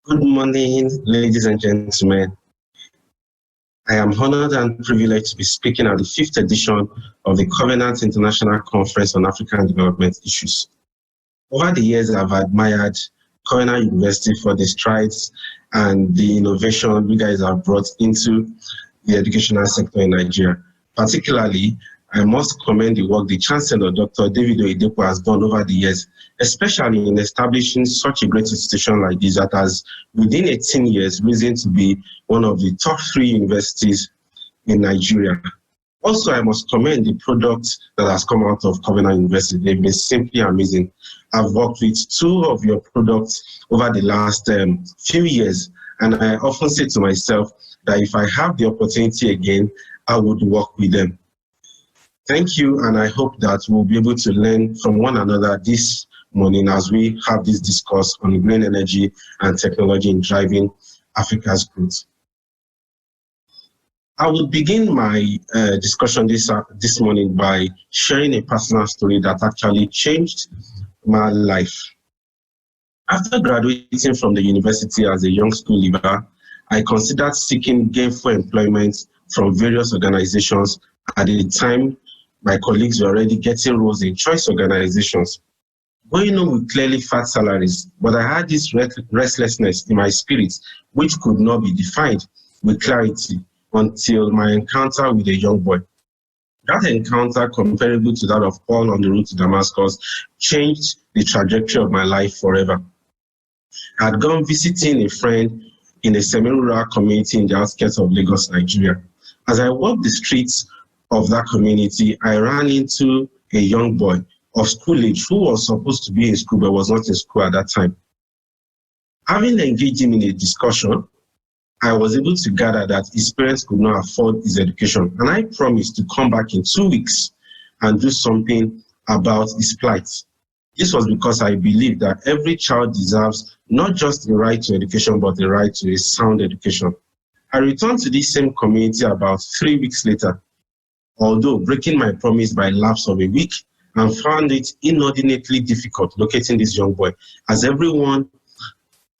Good morning, ladies and gentlemen. I am honored and privileged to be speaking at the 5th edition of the Covenant International Conference on African Development Issues. Over the years, I've admired Covenant University for the strides and the innovation you guys have brought into the educational sector in Nigeria. Particularly, I must commend the work the Chancellor, Dr. David Oyedepo, has done over the years, especially in establishing such a great institution like this that has, within 18 years, risen to be one of the top 3 universities in Nigeria. Also, I must commend the product that has come out of Covenant University. They've been simply amazing. I've worked with 2 of your products over the last few years, and I often say to myself that if I have the opportunity again, I would work with them. Thank you, and I hope that we'll be able to learn from one another this morning as we have this discourse on green energy and technology in driving Africa's growth. I will begin my discussion this morning by sharing a personal story that actually changed my life. After graduating from the university as a young school leaver, I considered seeking gainful employment from various organizations. At the time, my colleagues were already getting roles in choice organizations, going on with clearly fat salaries, but I had this restlessness in my spirit, which could not be defined with clarity until my encounter with a young boy. That encounter, comparable to that of Paul on the road to Damascus, changed the trajectory of my life forever. I had gone visiting a friend in a semi-rural community in the outskirts of Lagos, Nigeria. As I walked the streets of that community, I ran into a young boy of school age who was supposed to be in school but was not in school at that time. Having engaged him in a discussion, I was able to gather that his parents could not afford his education, and I promised to come back in 2 weeks and do something about his plight. This was because I believe that every child deserves not just the right to education, but the right to a sound education. I returned to this same community about 3 weeks later, although breaking my promise by a lapse of a week, and found it inordinately difficult locating this young boy, as everyone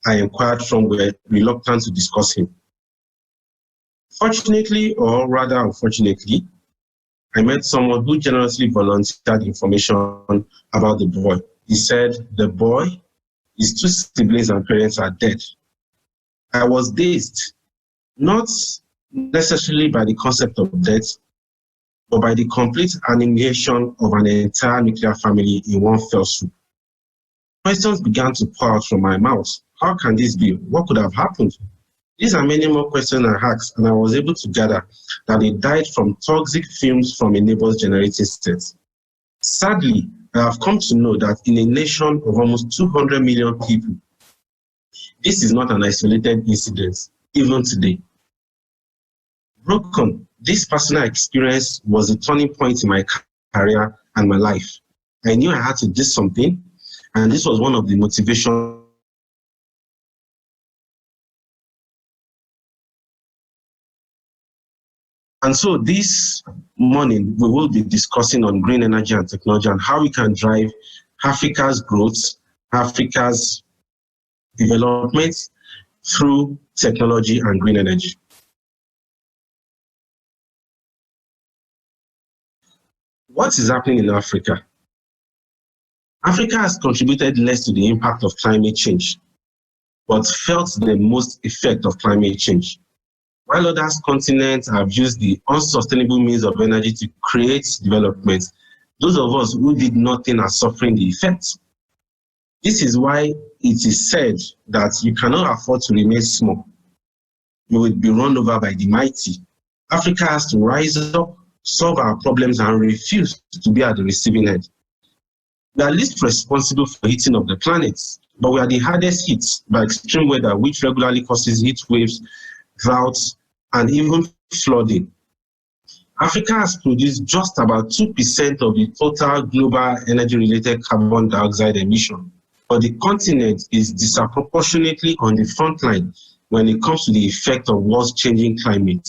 I inquired from were reluctant to discuss him. Fortunately, or rather unfortunately, I met someone who generously volunteered information about the boy. He said, the boy, his 2 siblings and parents are dead. I was dazed, not necessarily by the concept of death, but by the complete annihilation of an entire nuclear family in one fell swoop. Questions began to pour out from my mouth. How can this be? What could have happened? These are many more questions I asked, and I was able to gather that they died from toxic fumes from a neighbor's generating set. Sadly, I have come to know that in a nation of almost 200 million people, this is not an isolated incident, even today. Broken, this personal experience was a turning point in my career and my life. I knew I had to do something, and this was one of the motivations. And so this morning, we will be discussing on green energy and technology and how we can drive Africa's growth, Africa's development through technology and green energy. What is happening in Africa? Africa has contributed less to the impact of climate change, but felt the most effect of climate change. While other continents have used the unsustainable means of energy to create development, those of us who did nothing are suffering the effects. This is why it is said that you cannot afford to remain small. You will be run over by the mighty. Africa has to rise up, solve our problems, and refuse to be at the receiving end. We are least responsible for heating of the planet, but we are the hardest hit by extreme weather, which regularly causes heat waves, droughts, and even flooding. Africa has produced just about 2% of the total global energy-related carbon dioxide emission, but the continent is disproportionately on the front line when it comes to the effect of world's changing climate.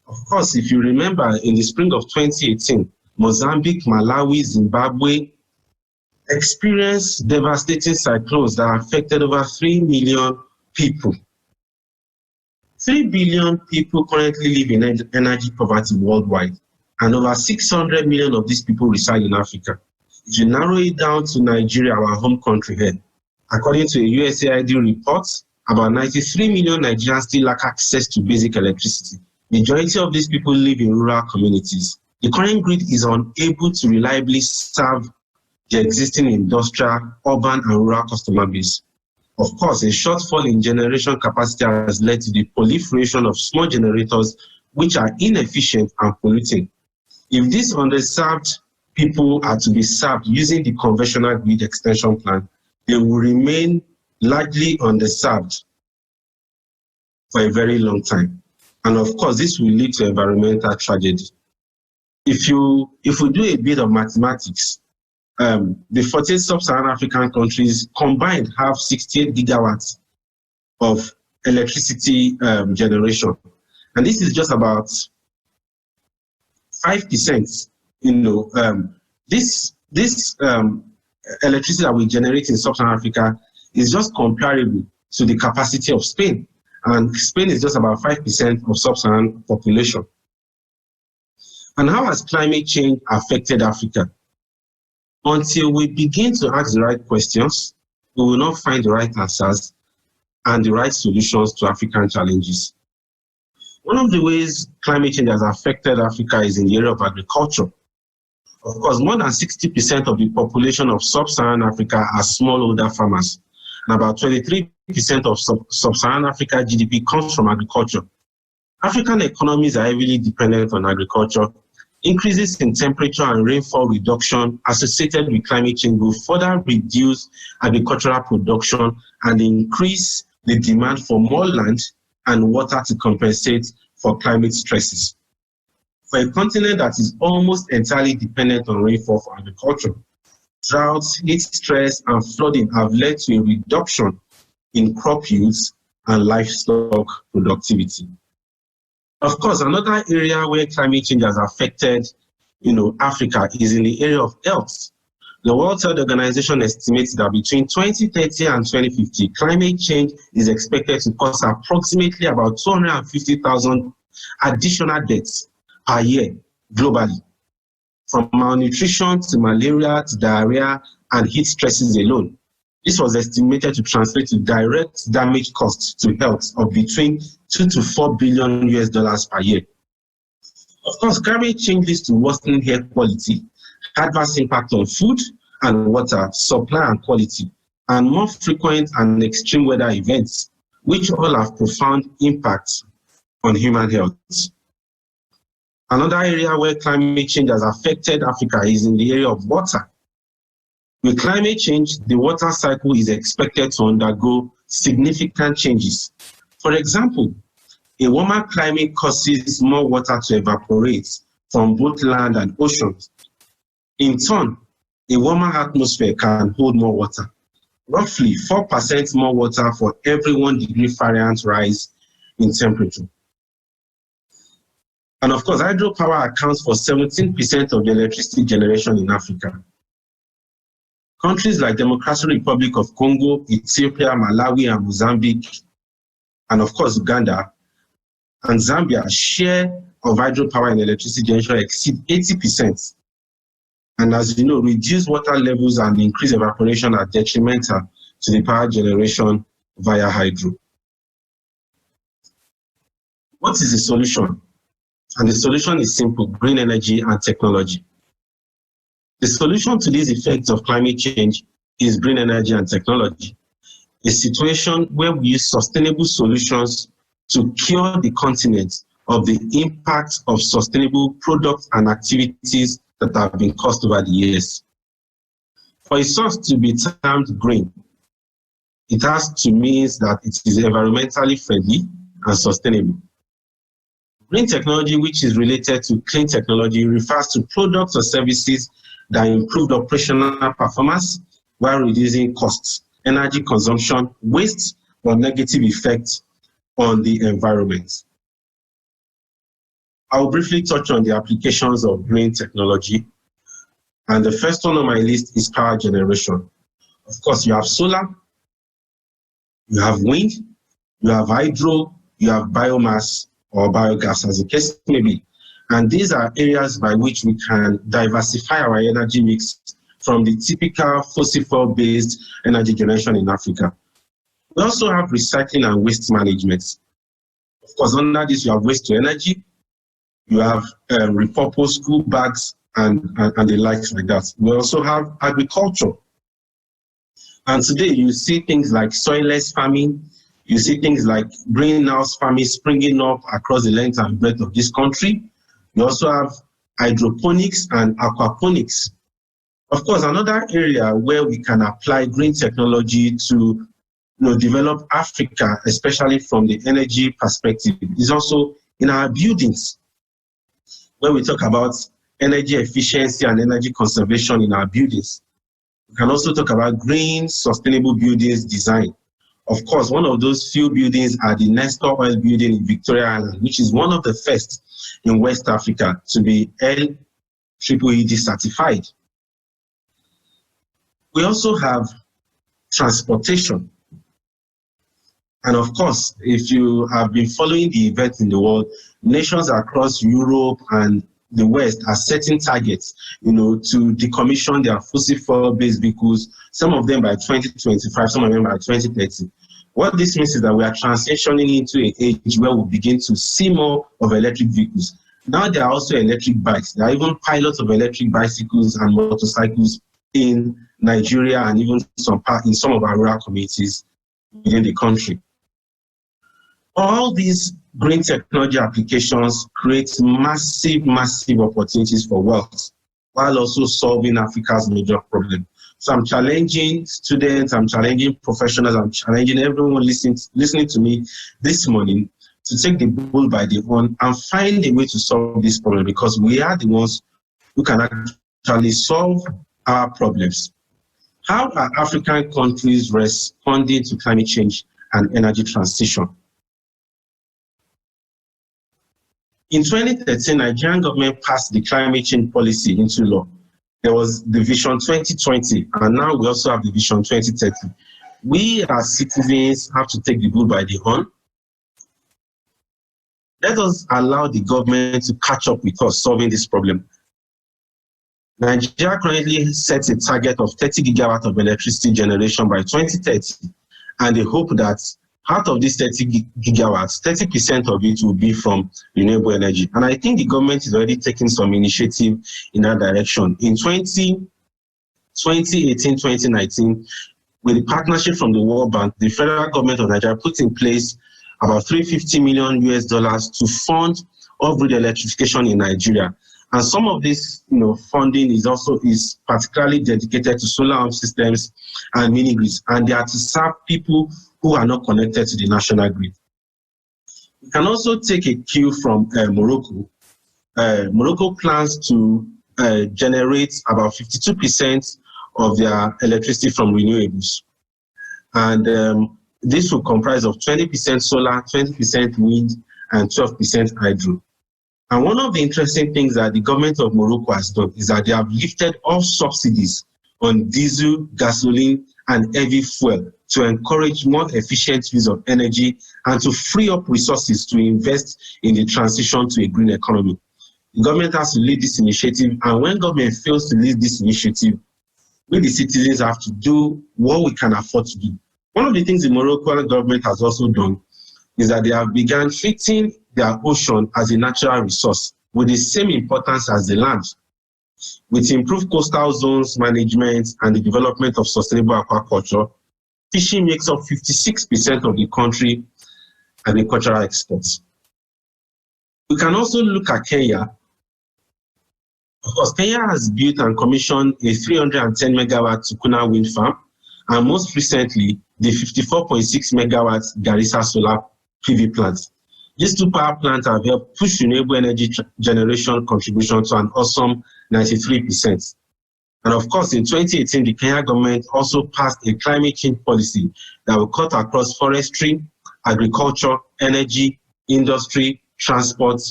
Of course, if you remember, in the spring of 2018, Mozambique, Malawi, Zimbabwe, experienced devastating cyclones that affected over 3 million people. 3 billion people currently live in energy poverty worldwide, and over 600 million of these people reside in Africa. If you narrow it down to Nigeria, our home country here, according to a USAID report, about 93 million Nigerians still lack access to basic electricity. Majority of these people live in rural communities. The current grid is unable to reliably serve the existing industrial, urban, and rural customer base. Of course, a shortfall in generation capacity has led to the proliferation of small generators, which are inefficient and polluting. If these underserved people are to be served using the conventional grid extension plan, they will remain largely underserved for a very long time. And of course, this will lead to environmental tragedy. If we do a bit of mathematics, the 48 sub-Saharan African countries combined have 68 gigawatts of electricity generation. And this is just about 5%. This electricity that we generate in sub-Saharan Africa is just comparable to the capacity of Spain. And Spain is just about 5% of sub-Saharan population. And how has climate change affected Africa? Until we begin to ask the right questions, we will not find the right answers and the right solutions to African challenges. One of the ways climate change has affected Africa is in the area of agriculture. Of course, more than 60% of the population of sub-Saharan Africa are smallholder farmers, and about 23% of sub-Saharan Africa GDP comes from agriculture. African economies are heavily dependent on agriculture. Increases in temperature and rainfall reduction associated with climate change will further reduce agricultural production and increase the demand for more land and water to compensate for climate stresses. For a continent that is almost entirely dependent on rainfall for agriculture, droughts, heat stress, and flooding have led to a reduction in crop yields and livestock productivity. Of course, another area where climate change has affected, Africa is in the area of health. The World Health Organization estimates that between 2030 and 2050, climate change is expected to cause approximately about 250,000 additional deaths per year globally, from malnutrition to malaria to diarrhea and heat stresses alone. This was estimated to translate to direct damage costs to health of between $2 to $4 billion per year. Of course, climate change leads to worsening air quality, adverse impact on food and water supply and quality, and more frequent and extreme weather events, which all have profound impacts on human health. Another area where climate change has affected Africa is in the area of water. With climate change, the water cycle is expected to undergo significant changes. For example, a warmer climate causes more water to evaporate from both land and oceans. In turn, a warmer atmosphere can hold more water. Roughly 4% more water for every 1 degree Fahrenheit rise in temperature. And of course, hydropower accounts for 17% of the electricity generation in Africa. Countries like Democratic Republic of Congo, Ethiopia, Malawi, and Mozambique, and of course Uganda and Zambia, share of hydropower and electricity generation exceed 80%. And as you know, reduced water levels and increased evaporation are detrimental to the power generation via hydro. What is the solution? And the solution is simple: green energy and technology. The solution to these effects of climate change is green energy and technology, a situation where we use sustainable solutions to cure the continent of the impact of sustainable products and activities that have been caused over the years. For a source to be termed green, it has to mean that it is environmentally friendly and sustainable. Green technology, which is related to clean technology, refers to products or services that improve operational performance while reducing costs, energy consumption, waste, or negative effects on the environment. I will briefly touch on the applications of green technology. And the first one on my list is power generation. Of course, you have solar, you have wind, you have hydro, you have biomass or biogas, as the case may be. And these are areas by which we can diversify our energy mix from the typical fossil fuel-based energy generation in Africa. We also have recycling and waste management. Of course, under this, you have waste to energy, you have repurposed school bags and the likes like that. We also have agriculture. And today you see things like soilless farming, you see things like greenhouse farming springing up across the length and breadth of this country. You also have hydroponics and aquaponics. Of course, another area where we can apply green technology to develop Africa, especially from the energy perspective, is also in our buildings. When we talk about energy efficiency and energy conservation in our buildings, we can also talk about green, sustainable buildings design. Of course, one of those few buildings are the Nestor Oil building in Victoria Island, which is one of the first in West Africa to be LEED certified. We also have transportation. And of course, if you have been following the events in the world, nations across Europe and the West are setting targets, to decommission their fossil fuel-based vehicles, some of them by 2025, some of them by 2030. What this means is that we are transitioning into an age where we begin to see more of electric vehicles. Now there are also electric bikes. There are even pilots of electric bicycles and motorcycles in Nigeria and even in some of our rural communities within the country. All these green technology applications create massive opportunities for wealth, while also solving Africa's major problem. So I'm challenging students, I'm challenging professionals, I'm challenging everyone listening to me this morning to take the bull by the horn and find a way to solve this problem, because we are the ones who can actually solve our problems. How are African countries responding to climate change and energy transition? In 2013, Nigerian government passed the climate change policy into law. There was the Vision 2020, and now we also have the Vision 2030. We as citizens have to take the bull by the horn. Let us allow the government to catch up with us solving this problem. Nigeria currently sets a target of 30 gigawatts of electricity generation by 2030, and they hope that out of these 30 gigawatts, 30% of it will be from renewable energy. And I think the government is already taking some initiative in that direction. In 2018, 2019, with the partnership from the World Bank, the federal government of Nigeria put in place about $350 million to fund off-grid electrification in Nigeria. And some of this funding is particularly dedicated to solar home systems and mini grids, and they are to serve people who are not connected to the national grid. We can also take a cue from Morocco. Morocco plans to generate about 52% of their electricity from renewables. And this will comprise of 20% solar, 20% wind, and 12% hydro. And one of the interesting things that the government of Morocco has done is that they have lifted all subsidies on diesel, gasoline, and heavy fuel to encourage more efficient use of energy and to free up resources to invest in the transition to a green economy. The government has to lead this initiative, and when government fails to lead this initiative, we the citizens have to do what we can afford to do. One of the things the Moroccan government has also done is that they have begun treating their ocean as a natural resource with the same importance as the land. With improved coastal zones management and the development of sustainable aquaculture, fishing makes up 56% of the country's agricultural exports. We can also look at Kenya. Of course, Kenya has built and commissioned a 310 megawatt Tukuna wind farm, and most recently, the 54.6 megawatts Garissa solar PV plant. These two power plants have helped push renewable energy generation contribution to an awesome 93%. And of course, in 2018, the Kenya government also passed a climate change policy that will cut across forestry, agriculture, energy, industry, transport,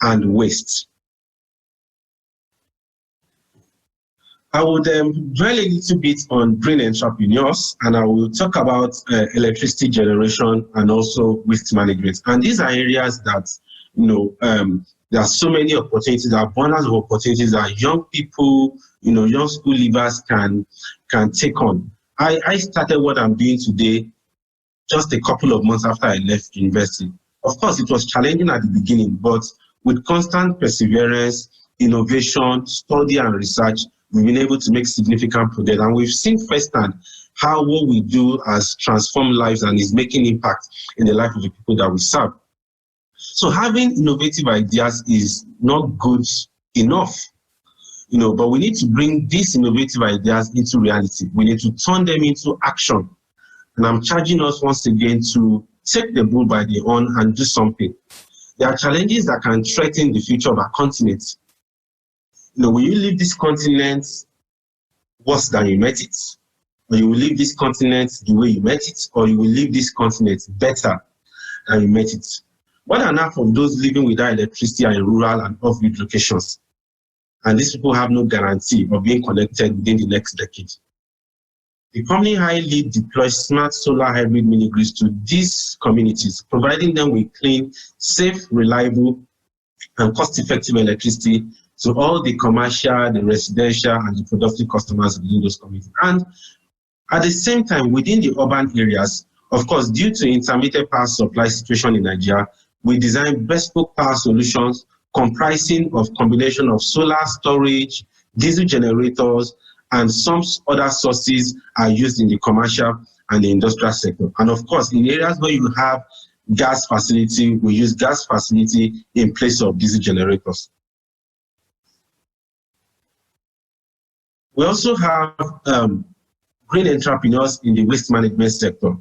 and waste. I would dwell a little bit on green entrepreneurs, and I will talk about electricity generation and also waste management. And these are areas that, there are so many opportunities, there are abundance of opportunities that young people, young school leavers can take on. I started what I'm doing today just a couple of months after I left university. Of course, it was challenging at the beginning, but with constant perseverance, innovation, study, and research, we've been able to make significant progress. And we've seen firsthand how what we do has transformed lives and is making impact in the life of the people that we serve. So having innovative ideas is not good enough, but we need to bring these innovative ideas into reality. We need to turn them into action. And I'm charging us once again to take the bull by the horn and do something. There are challenges that can threaten the future of our continent. Will you leave this continent worse than you met it? Or you will leave this continent the way you met it? Or you will leave this continent better than you met it? More than half of those living without electricity are in rural and off-grid locations. And these people have no guarantee of being connected within the next decade. The company highly deploys smart solar hybrid mini-grids to these communities, providing them with clean, safe, reliable, and cost-effective electricity to all the commercial, the residential, and the productive customers within those communities. And at the same time, within the urban areas, of course, due to intermittent power supply situation in Nigeria, we design bespoke power solutions comprising of combination of solar storage, diesel generators, and some other sources are used in the commercial and the industrial sector. And of course, in areas where you have gas facility, we use gas facility in place of diesel generators. We also have green entrepreneurs in the waste management sector.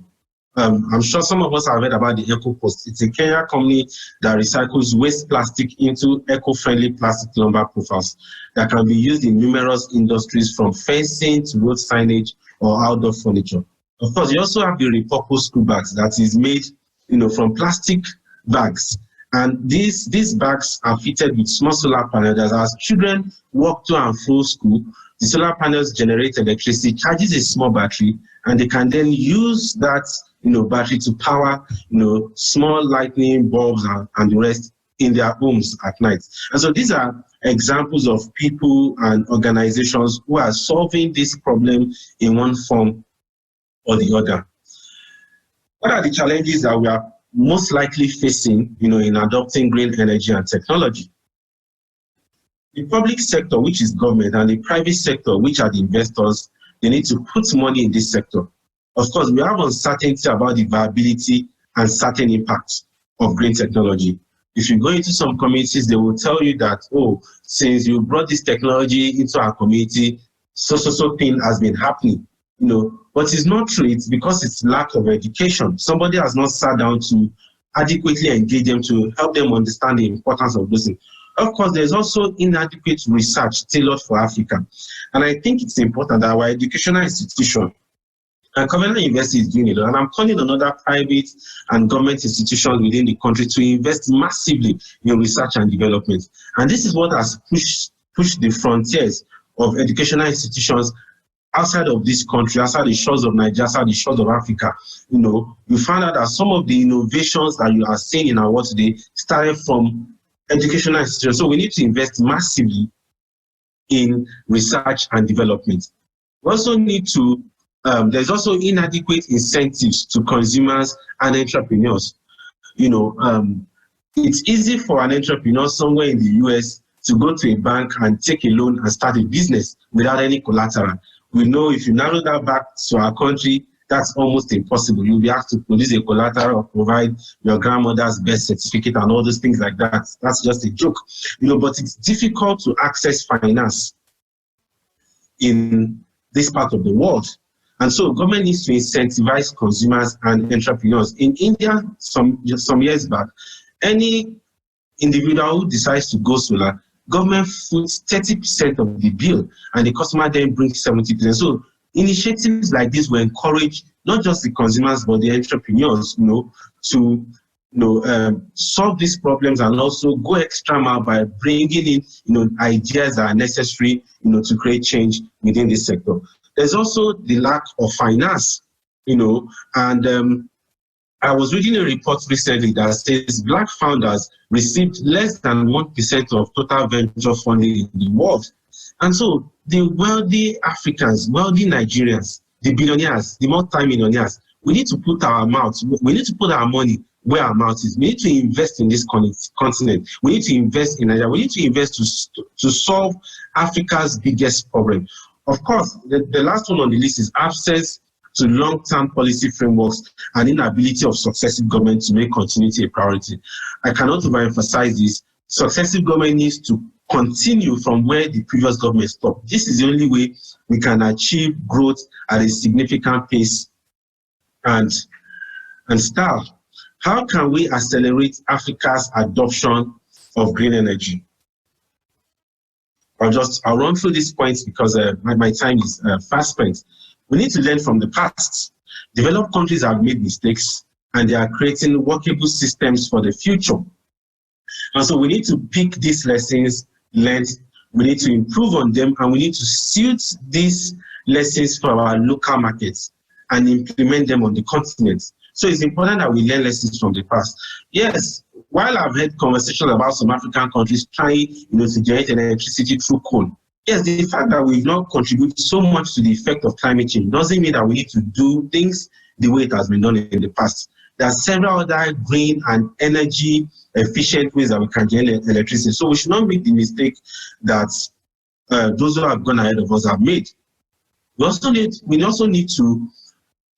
I'm sure some of us have heard about the EcoPost. It's a Kenyan company that recycles waste plastic into eco-friendly plastic lumber profiles that can be used in numerous industries, from fencing to road signage or outdoor furniture. Of course, you also have the repurposed school bags that is made, from plastic bags. And these bags are fitted with small solar panels. As children walk to and fro school, the solar panels generate electricity, charges a small battery, and they can then use that battery to power small lightning bulbs and the rest in their homes at night. And so these are examples of people and organizations who are solving this problem in one form or the other. What are the challenges that we are most likely facing in adopting green energy and technology? The public sector, which is government, and the private sector, which are the investors, they need to put money in this sector. Of course, we have uncertainty about the viability and certain impacts of green technology. If you go into some communities, they will tell you that, since you brought this technology into our community, so thing has been happening. But it's not true. It's because it's lack of education. Somebody has not sat down to adequately engage them to help them understand the importance of those things. Of course, there's also inadequate research tailored for Africa. And I think it's important that our educational institution, and Covenant University is doing it, and I'm calling on other private and government institutions within the country to invest massively in research and development. And this is what has pushed the frontiers of educational institutions outside of this country, outside the shores of Nigeria, outside the shores of Africa. You find out that some of the innovations that you are seeing in our world today started from educational institutions. So we need to invest massively in research and development. We also need to, there's also inadequate incentives to consumers and entrepreneurs. It's easy for an entrepreneur somewhere in the US to go to a bank and take a loan and start a business without any collateral. We know if you narrow that back to our country, that's almost impossible. You'll be asked to produce a collateral or provide your grandmother's birth certificate and all those things like that. That's just a joke. But it's difficult to access finance in this part of the world. And so government needs to incentivize consumers and entrepreneurs. In India, some years back, any individual who decides to go solar, government foots 30% of the bill, and the customer then brings 70%. So initiatives like this will encourage not just the consumers, but the entrepreneurs, to solve these problems and also go extra mile by bringing in, ideas that are necessary, to create change within this sector. There's also the lack of finance, and I was reading a report recently that says Black founders received less than 1% of total venture funding in the world. And so the wealthy Africans, wealthy Nigerians, the billionaires, the multi-millionaires, we need to put our money where our mouth is. We need to invest in this continent. We need to invest in Nigeria. We need to invest to solve Africa's biggest problem. Of course, the last one on the list is access to long-term policy frameworks and inability of successive government to make continuity a priority. I cannot overemphasize this. Successive government needs to continue from where the previous government stopped. This is the only way we can achieve growth at a significant pace and style. How can we accelerate Africa's adoption of green energy? I'll run through these points because my time is fast spent. We need to learn from the past. Developed countries have made mistakes and they are creating workable systems for the future. And so we need to pick these lessons learned, we need to improve on them, and we need to suit these lessons for our local markets and implement them on the continent. So it's important that we learn lessons from the past. Yes, while I've had conversations about some African countries trying, to generate electricity through coal, yes, the fact that we've not contributed so much to the effect of climate change doesn't mean that we need to do things the way it has been done in the past. There are several other green and energy efficient ways that we can generate electricity. So we should not make the mistake that those who have gone ahead of us have made. We also need to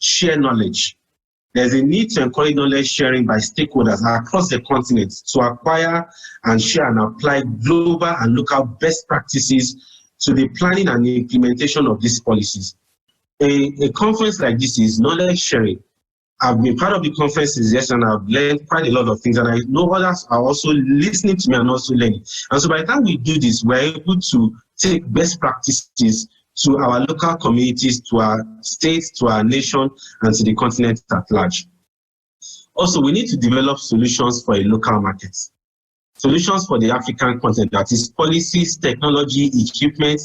share knowledge. There's a need to encourage knowledge sharing by stakeholders across the continent to acquire and share and apply global and local best practices to the planning and the implementation of these policies. A conference like this is knowledge sharing. I've been part of the conferences, yes, and I've learned quite a lot of things, and I know others are also listening to me and also learning. And so by the time we do this, we're able to take best practices to our local communities, to our states, to our nation, and to the continent at large. Also, we need to develop solutions for a local market. Solutions for the African continent, that is policies, technology, equipment.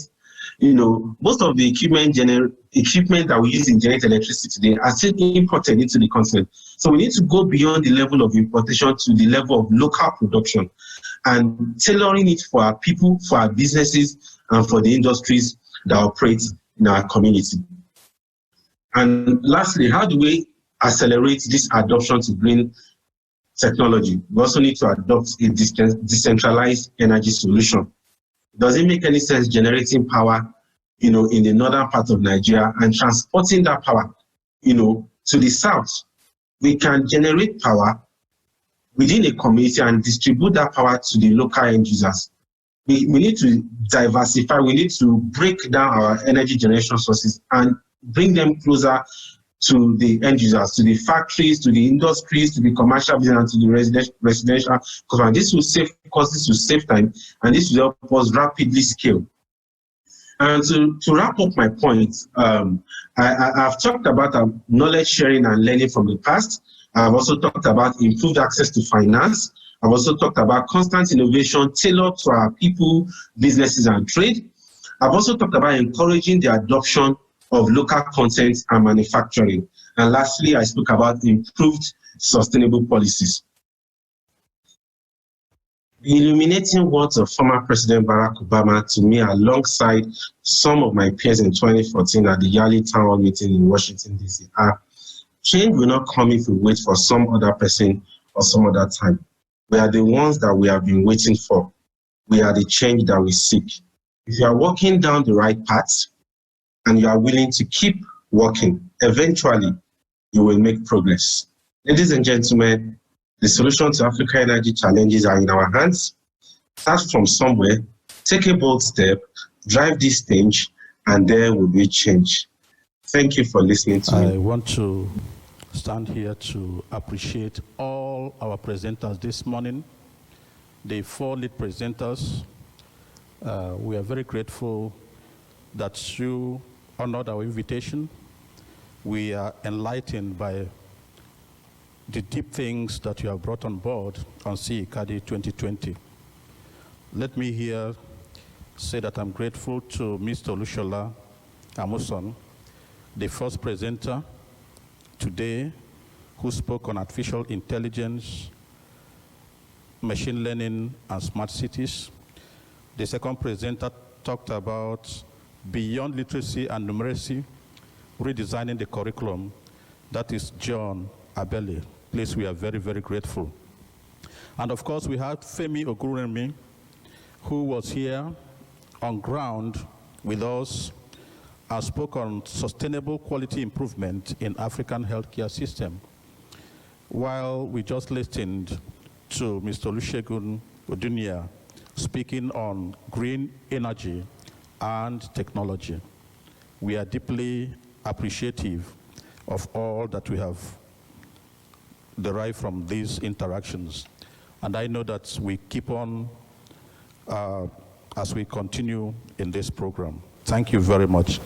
Most of the equipment that we use in generating electricity today are still imported into the continent. So we need to go beyond the level of importation to the level of local production and tailoring it for our people, for our businesses, and for the industries that operate in our community. And lastly, how do we accelerate this adoption to green technology? We also need to adopt a decentralized energy solution. Does it make any sense generating power, in the northern part of Nigeria and transporting that power, to the south? We can generate power within a community and distribute that power to the local end users. We need to diversify. We need to break down our energy generation sources and bring them closer to the end users, to the factories, to the industries, to the commercial business, and to the residential. Because this will save costs, this will save time, and this will help us rapidly scale. And to wrap up my point, I've talked about knowledge sharing and learning from the past. I've also talked about improved access to finance. I've also talked about constant innovation tailored to our people, businesses, and trade. I've also talked about encouraging the adoption of local content and manufacturing. And lastly, I spoke about improved sustainable policies. The illuminating words of former President Barack Obama to me, alongside some of my peers in 2014 at the Yali Town Hall meeting in Washington, D.C. are, change will not come if we wait for some other person or some other time. We are the ones that we have been waiting for. We are the change that we seek. If you are walking down the right path and you are willing to keep walking, eventually you will make progress. Ladies and gentlemen, the solution to Africa energy challenges are in our hands. Start from somewhere, take a bold step, drive this change, and there will be change. Thank you for listening to me. I want to stand here to appreciate all our presenters this morning, the 4 lead presenters. We are very grateful that you honored our invitation. We are enlightened by the deep things that you have brought on board on ICADI 2020. Let me here say that I'm grateful to Mr. Olusegun Amuson, the first presenter today who spoke on artificial intelligence, machine learning, and smart cities. The second presenter talked about beyond literacy and numeracy, redesigning the curriculum. That is John Abele. Please, we are very, very grateful. And of course, we had Femi Oguremi, who was here on ground with us and spoke on sustainable quality improvement in African healthcare system. While we just listened to Mr. Olusegun Odunaiya speaking on green energy and technology. We are deeply appreciative of all that we have derived from these interactions. And I know that we keep on as we continue in this program. Thank you very much.